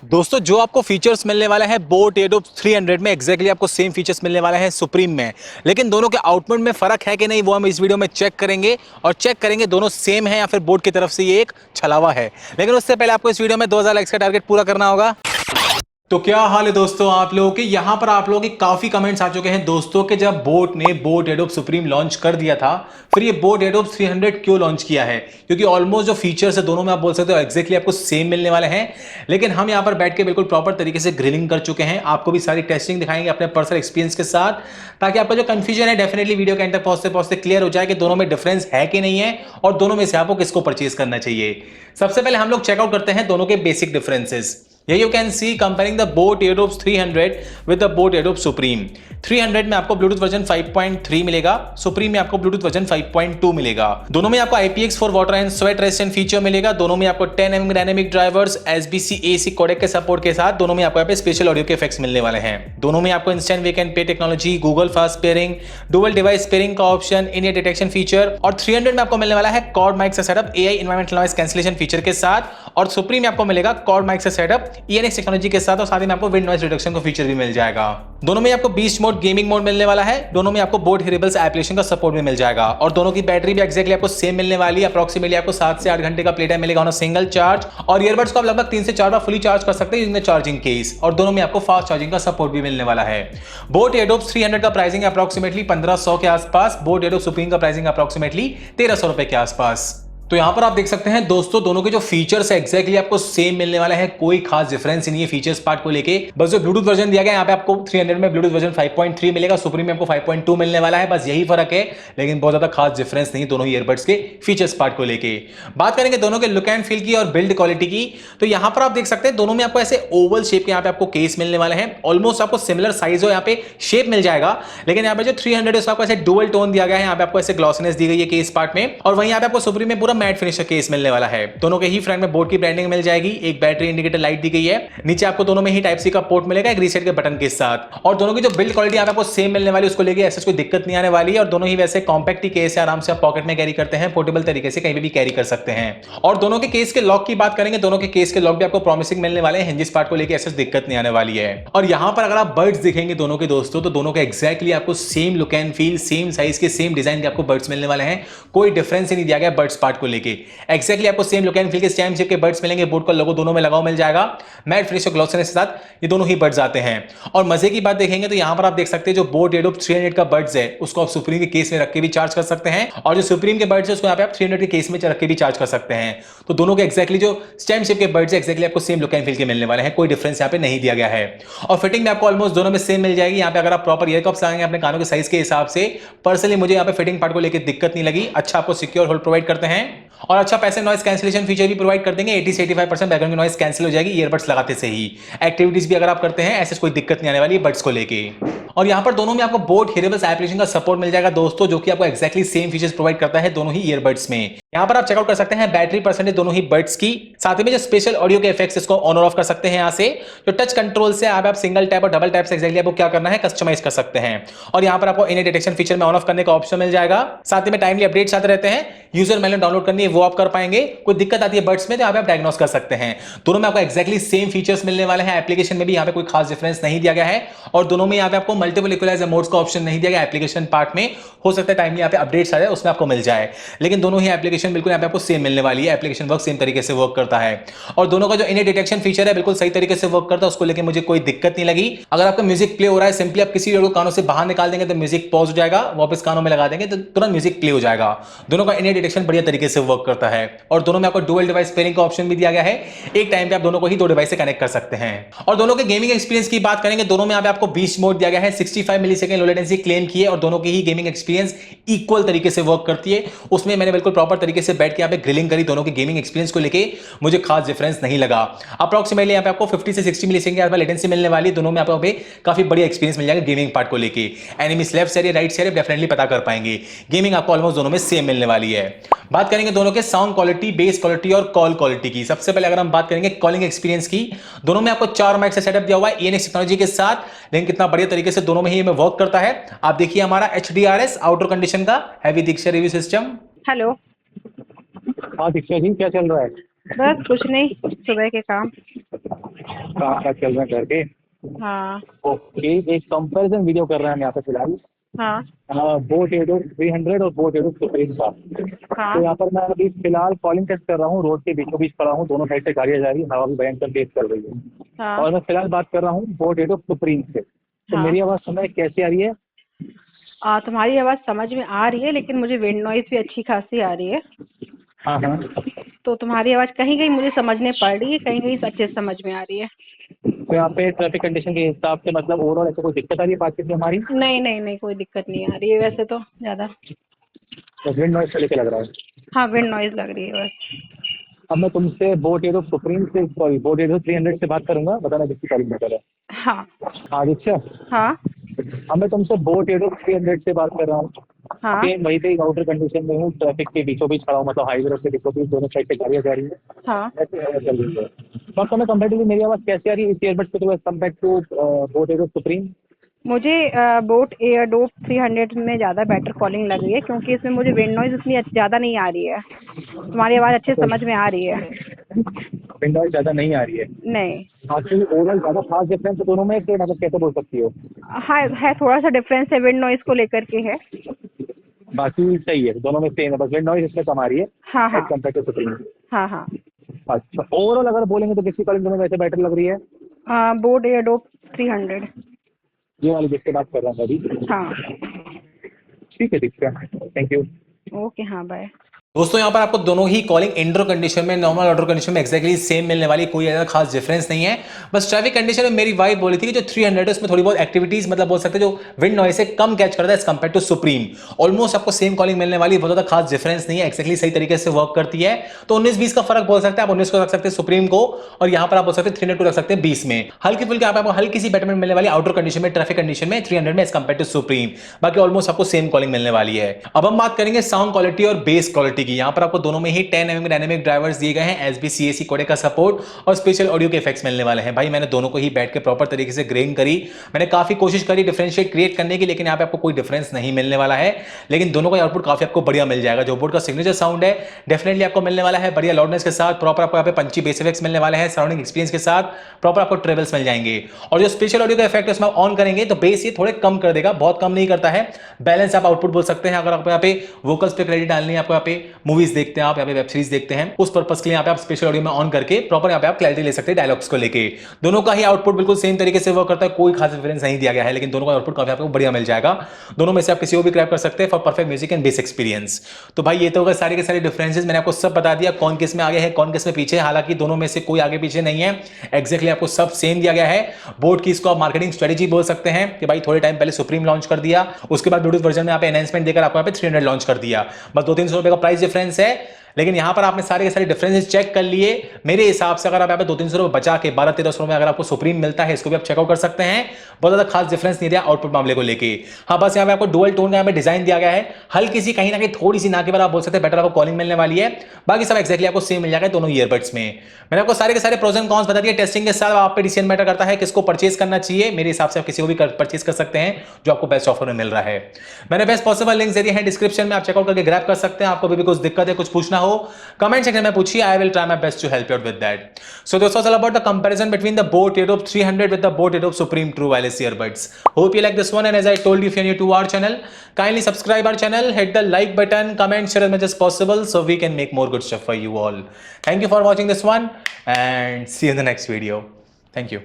दोस्तों जो आपको फीचर्स मिलने वाले हैं बोट एडोप्स 300 में एग्जैक्टली आपको सेम फीचर्स मिलने वाले हैं सुप्रीम में। लेकिन दोनों के आउटपुट में फर्क है कि नहीं वो हम इस वीडियो में चेक करेंगे और चेक करेंगे दोनों सेम है या फिर बोट की तरफ से ये एक छलावा है। लेकिन उससे पहले आपको इस वीडियो में 2000 लाइक्स का टारगेट पूरा करना होगा। तो क्या हाल है दोस्तों आप लोगों के। यहां पर आप लोगों के काफी कमेंट्स आ चुके हैं दोस्तों के जब बोट ने बोट एडोप सुप्रीम लॉन्च कर दिया था फिर ये बोट एडोप 300 क्यों लॉन्च किया है, क्योंकि ऑलमोस्ट जो फीचर्स है दोनों में आप बोल सकते हो एग्जैक्टली आपको सेम मिलने वाले हैं। लेकिन हम यहां पर बैठ के बिल्कुल प्रॉपर तरीके से ग्रिलिंग कर चुके हैं, आपको भी सारी टेस्टिंग दिखाएंगे अपने पर्सनल एक्सपीरियंस के साथ, ताकि आपका जो कंफ्यूजन है डेफिनेटली वीडियो के एंड तक पहुंचते पहुंचते क्लियर हो जाए कि दोनों में डिफरेंस है कि नहीं है और दोनों में से आपको किसको परचेज करना चाहिए। सबसे पहले हम लोग चेकआउट करते हैं दोनों के basic differences. Here you can see comparing the Boat Airdopes 300 with the Boat Airdopes Supreme। 300 में आपको ब्लूटूथ वर्जन 5.3 मिलेगा, सुप्रीम में आपको ब्लूटूथ वर्जन 5.2 मिलेगा। दोनों में आपको IPX for water and sweat resistant feature मिलेगा। दोनों में आपको 10 mm dynamic drivers SBC AC codec के सपोर्ट के साथ दोनों में आपको यहाँ पे स्पेशल ऑडियो के इफेक्ट्स मिलने वाले हैं। दोनों में आपको इंस्टेंट वेक एंड पे technology, Google fast pairing, dual device pairing का ऑप्शन, इन ईयर डिटेक्शन फीचर और 300 में आपको मिलने वाला है कॉर्ड माइक से setup AI environmental noise cancellation feature के साथ और सुप्रीम में आपको मिलेगा कॉर्ड माइक से सेटअप ENX टेक्नोलॉजी के साथ और साथ ही में आपको विंड नॉइस रिडक्शन का फीचर भी मिल जाएगा। दोनों में आपको बीस्ट मोड गेमिंग मोड मिलने वाला है। दोनों में आपको बोट हेरेबल्स एप्लीकेशन का सपोर्ट भी मिल जाएगा और दोनों की बैटरी भी एक्जैक्टली आपको सेम मिलने वाली है। अप्रोक्सीमेटली आपको 7 से 8 घंटे का प्ले टाइम मिलेगा ऑन सिंगल चार्ज और ईयरबड्स को आप लगभग 3 से 4 बार फुली चार्ज कर सकते हैं यूजिंग द चार्जिंग केस और दोनों में आपको फास्ट चार्जिंग का सपोर्ट भी मिलने वाला है। बोट एडोप्स 300 का प्राइसिंग अप्रोक्सीमेटली 1500 के आसपास, बोट एडोप्स सुप्रीम का प्राइसिंग अप्रोक्सीमेटली 1300 रुपए के आसपास। तो यहां पर आप देख सकते हैं दोस्तों दोनों के जो फीचर्स है एक्जैक्टली आपको सेम मिलने वाला है, कोई खास डिफरेंस नहीं है फीचर्स पार्ट को लेके। बस जो ब्लूटूथ वर्जन दिया गया यहाँ पे आपको 300 में ब्लूटूथ वर्जन 5.3 मिलेगा, सुप्रीम में आपको 5.2 मिलने वाला है, बस यही फर्क है। लेकिन बहुत ज्यादा खास डिफरेंस नहीं दोनों ही ईयरबड्स के फीचर्स पार्ट को लेके। बात करेंगे दोनों के लुक एंड फील की और बिल्ड क्वालिटी की, तो यहां पर आप देख सकते हैं दोनों में आपको ऐसे ओवल शेप के यहाँ पे आपको केस मिलने वाले हैं। ऑलमोस्ट आपको सिमिलर साइज हो यहाँ पे शेप मिल जाएगा, लेकिन यहाँ पे जो 300 है उसको आपको ऐसे डुअल टोन दिया गया है, यहाँ पे आपको ऐसे ग्लॉसीनेस दी गई है केस पार्ट में और वहीं यहाँ पे आपको सुप्रीम में पूरा मैट फिनिश केस मिलने वाला है। दोनों के ही फ्रंट में बोट की ब्रांडिंग मिल जाएगी, एक बैटरी इंडिकेटर लाइट दी गई है, नीचे आपको दोनों में ही टाइप सी का पोर्ट मिलेगा एक रीसेट के बटन के साथ और दोनों की जो बिल्ड क्वालिटी आपको सेम मिलने वाली है, उसको लेके ऐसे कोई दिक्कत नहीं आने वाली है और दोनों ही वैसे कॉम्पैक्ट ही केस है, आराम से आप पॉकेट में कैरी करते हैं, पोर्टेबल तरीके से कहीं भी कैरी कर सकते हैं। और दोनों के केस के लॉक की बात करेंगे, दोनों के केस के लॉक भी आपको प्रॉमिसिंग मिलने वाले हैं, हिंजिस पार्ट को लेके ऐसे दिक्कत नहीं आने वाली है। और यहां पर अगर आप बर्ड्स दिखेंगे दोनों के दोस्तों तो दोनों के एक्जैक्टली आपको same look and feel, same size के सेम डिजाइन के आपको बर्ड्स मिलने वाले हैं, कोई डिफरेंस ही नहीं दिया गया बर्ड्स पार्ट को लेके। एक्जैक्टली आपको सेम लुक एंड फील के स्टैम्प शेप के बर्ड्स मिलेंगे, बोट का लोगो दोनों में लगाओ मिल जाएगा, मैट फिनिश और ग्लॉसीनेस के साथ ये दोनों ही बर्ड्स आते हैं। और मजे की बात देखेंगे तो यहां पर आप देख सकते हैं जो बोट एडोप 300 का बर्ड्स है उसको आप सुप्रीम के केस में रख के भी चार्ज कर सकते हैं और जो सुप्रीम के बर्ड्स है उसको यहाँ पे आप 300 के केस में रख के भी चार्ज कर सकते हैं। तो दोनों के एक्जैक्टली जो स्टैम्प शेप के बर्ड्स है एक्जैक्टली आपको सेम लुक एंड फील के मिलने वाले हैं, कोई डिफरेंस यहाँ पे नहीं दिया गया है। और फिटिंग में आपको ऑलमोस्ट दोनों में सेम मिल जाएगी। यहाँ पे अगर आप प्रॉपर ईयर कप्स लगाएंगे अपने कानों के साइज के हिसाब से, पर्सनली मुझे यहाँ पे फिटिंग पार्ट को लेकर दिक्कत नहीं लगी, अच्छा आपको सिक्योर होल्ड प्रोवाइड करते हैं और अच्छा पैसिव नॉइस कैंसिलेशन फीचर भी प्रोवाइड कर देंगे। 80 से 85% बैकग्राउंड की नॉइस कैंसिल हो जाएगी ईयरबड्स लगाते से ही। एक्टिविटीज भी अगर आप करते हैं ऐसे कोई दिक्कत नहीं आने वाली बड्स को लेके। और यहां पर दोनों में आपको बोट हेरेबल्स एप्लीकेशन का सपोर्ट मिल जाएगा दोस्तों, जो कि आपको एक्जैक्टली सेम फीचर्स प्रोवाइड करता है दोनों ही ईयरबड्स में। यहां पर आप चेकआउट कर सकते हैं बैटरी परसेंटेज दोनों ही बड्स की, साथ ही में जो स्पेशल ऑडियो के इफेक्ट्स इसको ऑन और ऑफ कर सकते हैं। यहां से जो टच कंट्रोल से आप सिंगल टैप और डबल टैप से एक्जैक्टली आपको क्या करना है कस्टमाइज कर सकते हैं। और यहां पर आपको इन डिटेक्शन फीचर में ऑन ऑफ करने का ऑप्शन मिल जाएगा, साथ ही में टाइमली अपडेट्स आते रहते हैं, यूजर मैनुअल डाउनलोड करनी है वो आप कर पाएंगे, कोई दिक्कत आती है बड्स में तो आप डायग्नोस कर सकते हैं। दोनों में आपको एक्जैक्टली सेम फीचर्स मिलने वाले हैं, एप्लीकेशन में भी यहां पे कोई खास डिफरेंस नहीं दिया गया है और दोनों में यहां पे आपको मल्टीपल इक्वलाइजर मोड्स का ऑप्शन नहीं दिया गया एप्लीकेशन पार्ट में। हो सकता है टाइमली यहां पे अपडेट्स आ जाए उसमें आपको मिल जाए, लेकिन दोनों ही एप्लीकेशन बिल्कुल यहां पे आपको सेम मिलने वाली है, एप्लीकेशन वर्क सेम तरीके से वर्क करता है। और दोनों का जो इन डिटेक्शन फीचर है बिल्कुल सही तरीके से वर्क करता है, उसको लेकर मुझे कोई दिक्कत नहीं लगी। अगर आपका म्यूजिक प्ले हो रहा है सिंपली आप किसी को कानों से बाहर निकाल देंगे तो म्यूजिक पॉज हो जाएगा, वापस कानों में लगा देंगे तो तुरंत म्यूजिक प्ले हो जाएगा। दोनों का इन डिटेक्शन बढ़िया तरीके से वर्क करता है और दोनों में आपको डुअल डिवाइस पेयरिंग का ऑप्शन भी दिया गया है, एक टाइम पे आप दोनों को ही दो डिवाइस से कनेक्ट कर सकते हैं। और दोनों के गेमिंग एक्सपीरियंस की बात करेंगे, दोनों में यहाँ पे आपको बीस्ट मोड दिया गया है, 65 मिलीसेकंड लो लेटेंसी क्लेम की है और दोनों की ही गेमिंग एक्सपीरियंस इक्वल तरीके से वर्क करती है। उसमें मैंने बिल्कुल प्रॉपर तरीके से बैठ के यहाँ पे ग्रिलिंग करी, दोनों के गेमिंग एक्सपीरियंस को लेके मुझे खास डिफरेंस नहीं लगा। अप्रॉक्सीमेटली यहाँ पे आपको 50 से 60 मिलीसेकंड की लेटेंसी मिलने वाली है, दोनों में आपको काफी बढ़िया एक्सपीरियंस मिल जाएगा गेमिंग पार्ट को लेके। Enemies left side right side definitely पता कर पाएंगे, गेमिंग आपको ऑलमोस्ट दोनों में सेम मिलने वाली है। बात करेंगे दोनों के साउंड क्वालिटी, बेस क्वालिटी और कॉल क्वालिटी की। सबसे पहले अगर हम बात करेंगे कॉलिंग एक्सपीरियंस की, दोनों में आपको 4 माइक से सेटअप दिया हुआ है ENX टेक्नोलॉजी के साथ, लेकिन कितना बढ़िया तरीके से दोनों में ही वर्क करता है। आप देखिए हमारा HDRS आउटडोर कंडीशन का हैवी दीक्षा रिव्यू सिस्टम। हेलो। हाँ दीक्षा जी, क्या चल रहा है? बस कुछ नहीं, सुबह के काम। काम काज चल रहा है करके। हाँ ओके, एक कंपैरिजन वीडियो कर रहे हैं हम यहाँ पे फिलहाल। हाँ बोट एडोप 300 और बोट एडोप सुप्रीम का। तो हाँ। यहाँ पर मैं अभी फिलहाल कॉलिंग टेस्ट कर रहा हूँ, रोड के बीचों बीच खड़ा हूँ, दोनों साइड से गाड़ियाँ जा रही है, हवा भी भयंकर तेज कर रही है। हाँ और मैं फिलहाल बात कर रहा हूँ बोट एडोप सुप्रीम से। तो हाँ। मेरी आवाज़ सुनाई कैसी आ रही है? तुम्हारी आवाज़ समझ में आ रही है, लेकिन मुझे विंड नॉइज़ भी अच्छी खासी आ रही है। हाँ हाँ। तो तुम्हारी आवाज़ कहीं कहीं मुझे समझने पड़ रही है, कहीं कहीं अच्छे से समझ में आ रही है। तो यहाँ पे ट्रैफिक कंडीशन के हिसाब से मतलब ओवरऑल ऐसे कोई दिक्कत आ रही है बातचीत में हमारी? नहीं नहीं नहीं, कोई दिक्कत नहीं आ रही है वैसे तो ज़्यादा। तो विंड नॉइस को लेके लग रहा है। हाँ, विंड नॉइज़ लग रही है बस। अब मैं तुमसे बोट एडोप सुप्रीम से, सॉरी बोट एडोप 300 से बात करूंगा, बताना किसकी कॉलिंग बेटर है। हाँ आदित्य, हाँ अब मैं तुमसे बोट एडोप 300 से बात कर रहा हूँ। हाँ अभी वहीं पे आउटर कंडीशन में हूँ, ट्रैफिक के बीचों बीच खड़ा हूँ, मतलब हाईवे रोड के बीचों बीच, दोनों साइड से गाड़ियाँ जा रही है, हाँ। ऐसे हवा चल रही है। तो अब तुम्हें कंपेरेटिवली मेरी आवाज़ कैसी आ रही है इस ईयरबड्स पे तुम्हें compare to boAt Airdopes Supreme? मुझे बोट एयरडोप 300 में ज़्यादा बेटर कॉलिंग लग रही है, क्योंकि इसमें मुझे विंड नॉइज़ उतनी ज़्यादा नहीं आ रही है। तुम्हारी आवाज़ अच्छे से समझ में आ रही है। विंड नॉइस ज़्यादा नहीं आ रही है? नहीं। एक्चुअली ओवरऑल ज़्यादा खास डिफरेंस है दोनों में, कि मतलब कैसे बोल सकती हो? हाँ है, थोड़ा सा डिफरेंस है, विंड नॉइज़ को लेकर के है। बाकी सही है, दोनों में सेम है, बस विंड नॉइस इसमें कम आ रही है हाँ एज हाँ कम्पेयर टू सुप्रीम। हाँ हाँ। अच्छा, ओवरऑल अगर बोलेंगे तो किसकी कॉलिंग तुम्हें वैसे बेटर लग रही है? Boat Airdopes 300। ये वाली जिससे बात कर रहा हूँ अभी। हाँ। ठीक है, ठीक है, थैंक यू। ओके, हाँ बाय। दोस्तों यहाँ पर आपको दोनों ही कॉलिंग इंडोर कंडीशन में, नॉर्मल आउटडोर कंडीशन में एक्जैक्टली सेम मिलने वाली, कोई ऐसा खास डिफरेंस नहीं है। बस ट्रैफिक कंडीशन में मेरी वाइफ बोली थी कि जो 300 है उसमें थोड़ी बहुत एक्टिविटीज, मतलब बोल सकते हैं जो विंड नॉइस से कम कैच करता है as compared to Supreme. Almost आपको सेम कॉलिंग मिलने वाली, बहुत ज्यादा खास डिफरेंस नहीं है, एक्जैक्टली सही तरीके से वर्क करती है। तो 19-20 का फर्क बोल सकते हैं आप, 19 को रख सकते हैं सुप्रीम को, और यहाँ पर आप बोल सकते हैं 300 रख सकते हैं 20 में। हल्की फुल्की आपको हल्की सी बेटरमेंट मिलने वाली आउटडोर कंडीशन में, ट्रैफिक कंडीशन में 300 में एज कंपेयर टू सुप्रीम। बाकी ऑलमोस्ट आपको सेम कॉलिंग मिलने वाली है। अब हम बात करेंगे साउंड क्वालिटी और बेस क्वालिटी की। यहाँ पर आपको दोनों में ही 10 mm डायनेमिक ड्राइवर्स दिए गए हैं, SBCAC कोडेक का सपोर्ट और स्पेशल ऑडियो के इफेक्ट्स मिलने वाले हैं। भाई मैंने दोनों को ही बैठ के प्रॉपर तरीके से ग्रेन करी, मैंने काफी कोशिश करी डिफरेंशिएट क्रिएट करने की, लेकिन यहाँ पे आपको कोई डिफरेंस नहीं मिलने वाला है। लेकिन दोनों का आउटपुट काफी आपको बढ़िया मिल जाएगा। जो बोट का सिग्नेचर साउंड है डेफिनेटली आपको मिलने वाला है बढ़िया लाउडनेस के साथ, प्रॉपर आपको यहाँ पे पंची बेस इफेक्ट्स मिलने वाले हैं, सराउंडिंग एक्सपीरियंस के साथ प्रॉपर आपको ट्रेवल्स मिल जाएंगे। और जो स्पेशल ऑडियो का इफेक्ट है उसमें ऑन करेंगे तो बेस ये थोड़े कम कर देगा, बहुत कम नहीं करता है, बैलेंस आप आउटपुट बोल सकते हैं। अगर आपको यहाँ पे वोकल्स पे क्रेडिट डालनी है, आपको यहाँ पे मूवीज देखते हैं, आप यहाँ पे वेब सीरीज देखते हैं, उस पर्पस के लिए यहाँ पे आप स्पेशल ऑडियो में ऑन करके प्रॉपर यहाँ पे आप क्लैरिटी ले सकते हैं डायलॉग्स को लेके। दोनों का ही आउटपुट बिल्कुल सेम तरीके से वर्क करता है, कोई खास डिफरेंस नहीं दिया गया है, लेकिन दोनों का आउटपुट काफी आपको बढ़िया मिल जाएगा। दोनों में से आप किसी को भी क्रैप कर सकते हैं for perfect music and base experience. तो भाई ये तो होगा सारे के सारे डिफरेंसेस, मैंने आपको सब बता दिया कौन किस में आगे है कौन किस में पीछे। हालांकि दोनों में से कोई आगे पीछे नहीं है, एक्जैक्टली आपको सब सेम दिया गया है। बोट की इसको आप मार्केटिंग स्ट्रेटेजी बोल सकते हैं कि भाई थोड़े टाइम पहले सुप्रीम लॉन्च कर दिया, उसके बाद ब्लूटूथ वर्जन में आप एनहांसमेंट देकर आपको यहाँ पे 300 लॉन्च कर दिया, बस 200-300 रुपए का प्राइस डिफरेंस है। लेकिन यहां पर आपने सारे के सारे डिफरेंसेस चेक कर लिए। मेरे हिसाब से अगर आप यहाँ पे 200-300 रुपए बचा के 1200-1300 में अगर आपको सुप्रीम मिलता है, इसको भी आप चेकआउट कर सकते हैं। बहुत ज्यादा खास डिफरेंस नहीं दिया आउटपुट मामले को लेके। हाँ बस यहाँ पे आपको डुअल टोन का यहाँ पे डिजाइन दिया गया है, हल्की सी कहीं ना कहीं थोड़ी सी ना के बाद आप बोल सकते हैं बेटर आपको कॉलिंग मिलने वाली है। बाकी सब एक्जैक्टली आपको सेम मिल जाएगा दोनों ईयरबड्स में। मैंने आपको सारे के सारे प्रोज एंड कॉन्स बता दिए। टेस्टिंग के साथ आप पे डिसीजन मैटर करता है किसको परचेज करना चाहिए। मेरे हिसाब से आप किसी को भी परचेज कर सकते हैं जो आपको बेस्ट ऑफर में मिल रहा है। मैंने बेस्ट पॉसिबल लिंक्स दिए हैं डिस्क्रिप्शन में, आप चेकआउट करके ग्रैब कर सकते हैं। आपको भी कुछ दिक्कत है, कुछ पूछना हो कमेंट सेक्शन में पूछिए, I will try my best to help you out with that. So this was all about the comparison between the Boat Airdopes 300 with the Boat Airdopes Supreme True Wireless Earbuds. Hope you like this one, and as I told you, if you're new to our channel, kindly subscribe our channel, hit the like button, comment, share as much as possible so we can make more good stuff for you all. Thank you for watching this one and see you in the next video. Thank you.